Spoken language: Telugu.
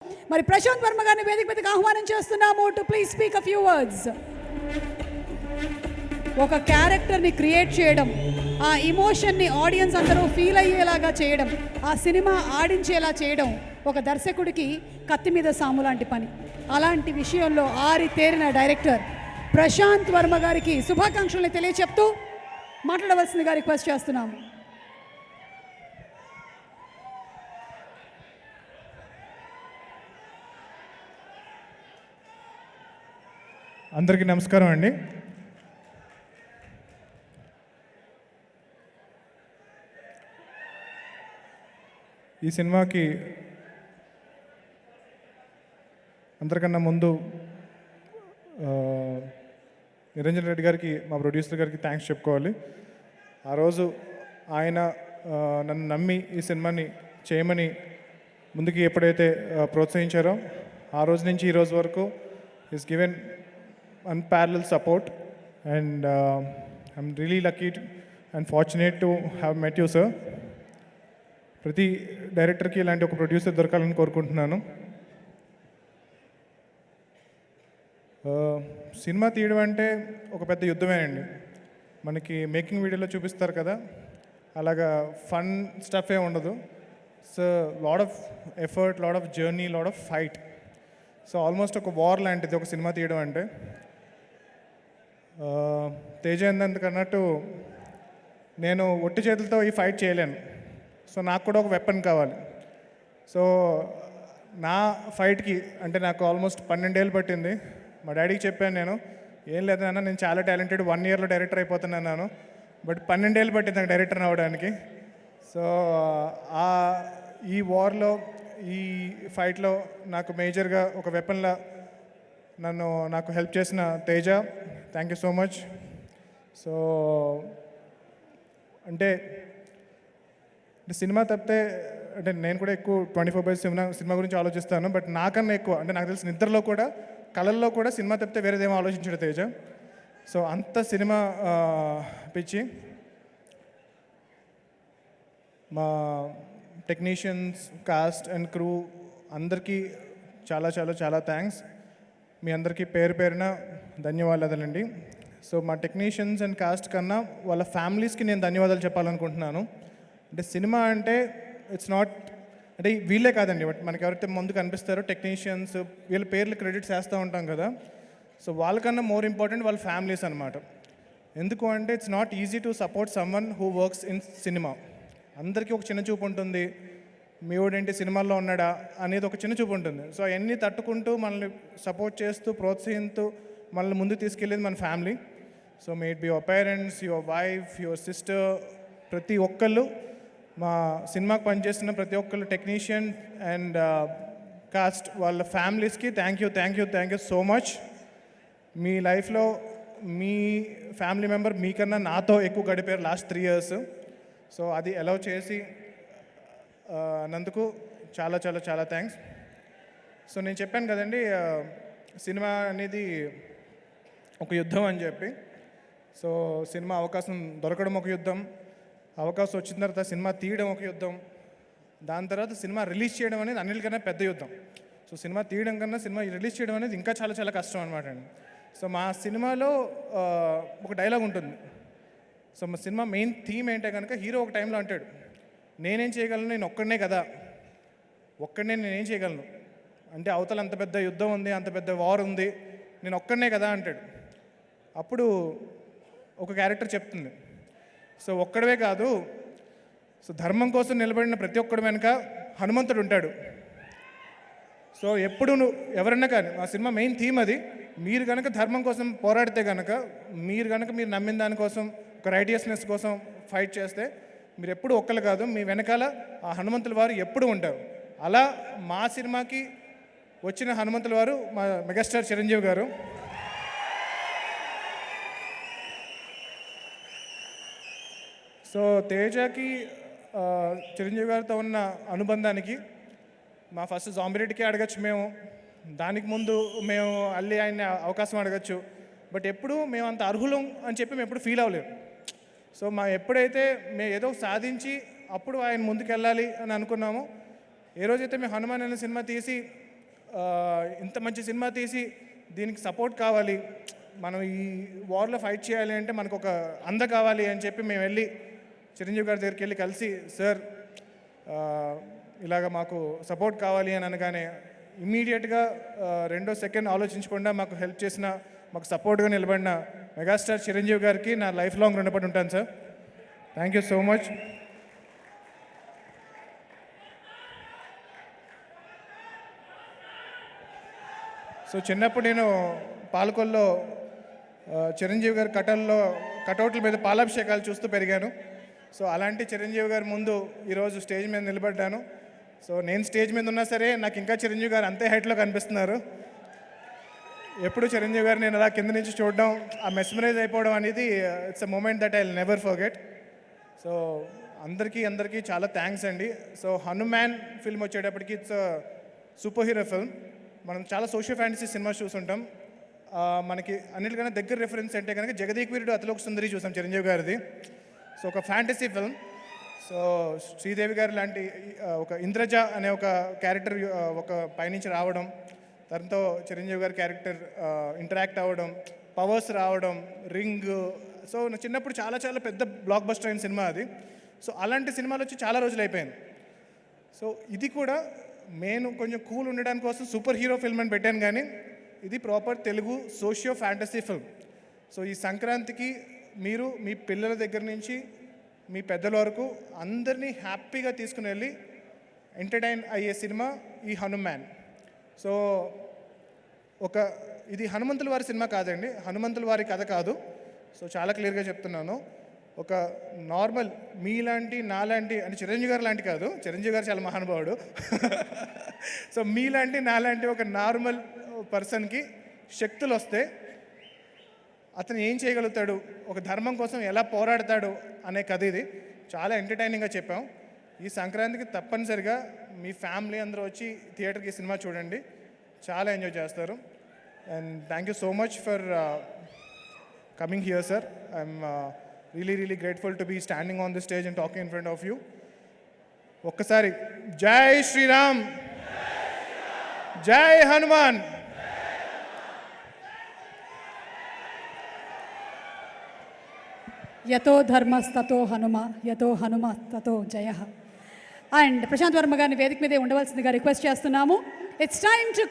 మరి ప్రశాంత్ వర్మ గారిని వేదిక మీదకి ఆహ్వానం చేస్తున్నాము to please speak a few words. ఒక క్యారెక్టర్ని క్రియేట్ చేయడం, ఆ ఇమోషన్ని ఆడియన్స్ అందరూ ఫీల్ అయ్యేలాగా చేయడం, ఆ సినిమా ఆడించేలా చేయడం ఒక దర్శకుడికి కత్తి మీద సాము లాంటి పని. అలాంటి విషయంలో ఆరితేరిన డైరెక్టర్ ప్రశాంత్ వర్మ గారికి శుభాకాంక్షల్ని తెలియచెప్తూ మాట్లాడవలసిందిగా రిక్వెస్ట్ చేస్తున్నాము. అందరికీ నమస్కారం అండి. ఈ సినిమాకి అందరికన్నా ముందు నిరంజన్ రెడ్డి గారికి, మా ప్రొడ్యూసర్ గారికి థ్యాంక్స్ చెప్పుకోవాలి. ఆ రోజు ఆయన నన్ను నమ్మి ఈ సినిమాని చేయమని ముందుకి ఎప్పుడైతే ప్రోత్సహించారో ఆ రోజు నుంచి ఈ రోజు వరకు is given unparalleled support, and I'm really lucky and fortunate to have met you, sir. ప్రతి డైరెక్టర్కి ఇలాంటి ఒక ప్రొడ్యూసర్ దొరకాలని కోరుకుంటున్నాను. సినిమా తీయడం అంటే ఒక పెద్ద యుద్ధమేనండి. మనకి మేకింగ్ వీడియోలో చూపిస్తారు కదా, అలాగా ఫన్ స్టఫ్ ఏ ఉండదు. So lot of effort, lot of journey, lot of fight. So almost ఒక వార్ లాంటిది ఒక సినిమా తీయడం అంటే. తేజ అన్నట్టు నేను ఒట్టి చేతులతో ఈ ఫైట్ చేయలేను. సో నాకు కూడా ఒక వెపన్ కావాలి. సో నా ఫైట్కి అంటే నాకు ఆల్మోస్ట్ 12 ఏళ్ళు పట్టింది. మా డాడీకి చెప్పాను, నేను ఏం లేదు నాన్న, నేను చాలా టాలెంటెడ్, 1 ఇయర్లో డైరెక్టర్ అయిపోతున్నాను. బట్ 12 ఏళ్ళు పట్టింది నాకు డైరెక్టర్ అవ్వడానికి. సో ఈ వార్లో, ఈ ఫైట్లో నాకు మేజర్గా ఒక వెపన్లా నాకు హెల్ప్ చేసిన Teja, thank you so much. So అంటే సినిమా తప్పితే అంటే నేను కూడా ఎక్కువ 24/7 సినిమా గురించి ఆలోచిస్తాను. బట్ నాకన్నా ఎక్కువ అంటే నాకు తెలిసిన నిద్రలో కూడా, కళల్లో కూడా సినిమా తప్పితే వేరేదేమో ఆలోచించాడు తేజ. సో అంత సినిమా పిచ్చి. మా టెక్నీషియన్స్, కాస్ట్ అండ్ క్రూ అందరికీ చాలా చాలా చాలా థ్యాంక్స్. మీ అందరికీ పేరు పేరున ధన్యవాదాలండి. సో మా టెక్నీషియన్స్ అండ్ కాస్ట్ కన్నా వాళ్ళ ఫ్యామిలీస్కి నేను ధన్యవాదాలు చెప్పాలనుకుంటున్నాను. అంటే సినిమా అంటే ఇట్స్ నాట్ అంటే వీళ్ళే కాదండి, బట్ మనకి ఎవరైతే ముందు కనిపిస్తారో టెక్నీషియన్స్, వీళ్ళ పేర్లు క్రెడిట్స్ వేస్తూ ఉంటాం కదా. సో వాళ్ళకన్నా మోర్ ఇంపార్టెంట్ వాళ్ళ ఫ్యామిలీస్ అనమాట. ఎందుకు అంటే it's not easy to support someone who works in cinema. అందరికీ ఒక చిన్న చూపు ఉంటుంది, మీ వాడేంటి సినిమాల్లో ఉన్నాడా అనేది ఒక చిన్న చూపు ఉంటుంది. సో అవన్నీ తట్టుకుంటూ మనల్ని సపోర్ట్ చేస్తూ, ప్రోత్సహిస్తూ మనల్ని ముందుకు తీసుకెళ్ళేది మన family. So may it be your parents, your wife, your sister, ప్రతి ఒక్కళ్ళు, మా సినిమాకి పనిచేస్తున్న ప్రతి ఒక్కళ్ళు, టెక్నీషియన్ అండ్ కాస్ట్, వాళ్ళ ఫ్యామిలీస్కి థ్యాంక్ యూ సో మచ్. మీ లైఫ్లో మీ ఫ్యామిలీ మెంబర్ మీకన్నా నాతో ఎక్కువ గడిపారు లాస్ట్ 3 years. సో అది అలౌ చేసి నందుకు చాలా చాలా చాలా థ్యాంక్స్. సో నేను చెప్పాను కదండి, సినిమా అనేది ఒక యుద్ధం అని చెప్పి. సో సినిమా అవకాశం దొరకడం ఒక యుద్ధం, అవకాశం వచ్చిన తర్వాత సినిమా తీయడం ఒక యుద్ధం, దాని తర్వాత సినిమా రిలీజ్ చేయడం అనేది అన్నిటికన్నా పెద్ద యుద్ధం. సో సినిమా తీయడం కన్నా సినిమా రిలీజ్ చేయడం అనేది ఇంకా చాలా చాలా కష్టం అనమాట అండి. సో మా సినిమాలో ఒక డైలాగ్ ఉంటుంది. సో మా సినిమా మెయిన్ థీమ్ ఏంటంటే కనుక, హీరో ఒక టైంలో అంటాడు, నేనేం చేయగలను, నేను ఒక్కడనే కదా, ఒక్కడనే నేనేం చేయగలను అంటే అవతల అంత పెద్ద యుద్ధం ఉంది, అంత పెద్ద వార్ ఉంది, నేను ఒక్కడనే కదా అంటాడు. అప్పుడు ఒక క్యారెక్టర్ చెప్తుంది, సో ఒక్కడవే కాదు, సో ధర్మం కోసం నిలబడిన ప్రతి ఒక్కడి వెనుక హనుమంతుడు ఉంటాడు. సో ఎప్పుడు ఎవరన్నా కానీ, మా సినిమా మెయిన్ థీమ్ అది. మీరు కనుక ధర్మం కోసం పోరాడితే కనుక, మీరు నమ్మిన దానికోసం, ఒక రైటియస్నెస్ కోసం ఫైట్ చేస్తే మీరు ఎప్పుడు ఒక్కరు కాదు, మీ వెనకాల ఆ హనుమంతుల వారు ఎప్పుడు ఉంటారు. అలా మా సినిమాకి వచ్చిన హనుమంతుల వారు మా మెగాస్టార్ చిరంజీవి గారు. సో తేజకి చిరంజీవి గారితో ఉన్న అనుబంధానికి మా ఫస్ట్ జాంబిరెడ్డికి అడగచ్చు మేము, దానికి ముందు మేము ఆయన అవకాశం అడగచ్చు. బట్ ఎప్పుడు మేము అంత అర్హులం అని చెప్పి మేము ఎప్పుడు ఫీల్ అవ్వలేము. సో ఎప్పుడైతే మేము ఏదో సాధించి అప్పుడు ఆయన ముందుకెళ్ళాలి అని అనుకున్నామో, ఏ రోజైతే మేము హనుమాన్ అనే సినిమా తీసి ఇంత మంచి సినిమా తీసి దీనికి సపోర్ట్ కావాలి, మనం ఈ వార్లో ఫైట్ చేయాలి అంటే మనకు ఒక అంద కావాలి అని చెప్పి మేము వెళ్ళి చిరంజీవి గారి దగ్గరికి వెళ్ళి కలిసి, సార్ ఇలాగ మాకు సపోర్ట్ కావాలి అని అనగానే ఇమ్మీడియట్గా 2 సెకండ్ ఆలోచించకుండా మాకు హెల్ప్ చేసిన, మాకు సపోర్ట్గా నిలబడిన మెగాస్టార్ చిరంజీవి గారికి నా లైఫ్ లాంగ్ రుణపడి ఉంటాను sir. Thank you so much. So చిన్నప్పుడు నేను పాలకొల్లో చిరంజీవి గారి కటౌట్ల మీద పాలాభిషేకాలు చూస్తూ పెరిగాను. సో అలాంటి చిరంజీవి గారి ముందు ఈరోజు స్టేజ్ మీద నిలబడ్డాను. సో నేను స్టేజ్ మీద ఉన్నా సరే నాకు ఇంకా చిరంజీవి గారు అంతే హైట్లో కనిపిస్తున్నారు. ఎప్పుడు చిరంజీవి గారు నేను అలా కింద నుంచి చూడడం, ఆ మెస్మరైజ్ అయిపోవడం అనేది it's a moment that I will never forget. So అందరికీ చాలా థ్యాంక్స్ అండి. సో హనుమాన్ ఫిల్మ్ వచ్చేటప్పటికి ఇట్స్ సూపర్ హీరో ఫిల్మ్. మనం చాలా సోషల్ ఫ్యాంటసీ సినిమా చూసుంటాం. మనకి అన్నిటికన్నా దగ్గర రెఫరెన్స్ అంటే కనుక జగదేక్ వీరుడు అతిలోక సుందరి చూసాం చిరంజీవి గారిది. సో ఒక ఫ్యాంటసీ ఫిల్మ్. సో శ్రీదేవి గారు లాంటి ఒక ఇంద్రజ అనే ఒక క్యారెక్టర్ ఒక పైనుంచి రావడం, దాంతో చిరంజీవి గారి క్యారెక్టర్ ఇంటరాక్ట్ అవ్వడం, పవర్స్ రావడం, రింగ్. సో నా చిన్నప్పుడు చాలా పెద్ద బ్లాక్ బస్టర్ అయిన సినిమా అది. సో అలాంటి సినిమాలు వచ్చి చాలా రోజులు అయిపోయింది. సో ఇది కూడా నేను కొంచెం కూల్ ఉండడానికి కోసం సూపర్ హీరో ఫిల్మ్ అని పెట్టాను, కానీ ఇది proper Telugu socio fantasy film. So ఈ సంక్రాంతికి మీరు మీ పిల్లల దగ్గర నుంచి మీ పెద్దల వరకు అందరినీ హ్యాపీగా తీసుకుని వెళ్ళి ఎంటర్టైన్ అయ్యే సినిమా ఈ హనుమాన్. సో ఇది హనుమంతుల వారి సినిమా కాదండి, హనుమంతుల వారి కథ కాదు. సో చాలా క్లియర్గా చెప్తున్నాను. ఒక నార్మల్ మీలాంటి నాలాంటి అంటే చిరంజీవి గారు లాంటి కాదు, చిరంజీవి గారు చాలా మహానుభావుడు. సో మీలాంటి నాలాంటి ఒక నార్మల్ పర్సన్కి శక్తులు వస్తే అతను ఏం చేయగలుగుతాడు, ఒక ధర్మం కోసం ఎలా పోరాడతాడు అనే కథ ఇది. చాలా ఎంటర్టైనింగ్గా చెప్పాం. ఈ సంక్రాంతికి తప్పనిసరిగా మీ ఫ్యామిలీ అందరూ వచ్చి థియేటర్కి సినిమా చూడండి, చాలా ఎంజాయ్ చేస్తారు. And thank you so much for coming here sir. I'm really grateful to be standing on this stage and talking in front of you. ఒక్కసారి జై శ్రీరామ్, జై హనుమాన్. యతో ధర్మస్తతో హనుమ, యతో హనుమ తతో జయ. అండ్ ప్రశాంత్ వర్మ గారిని వేదిక మీదే ఉండవలసిందిగా రిక్వెస్ట్ చేస్తున్నాము. It's time to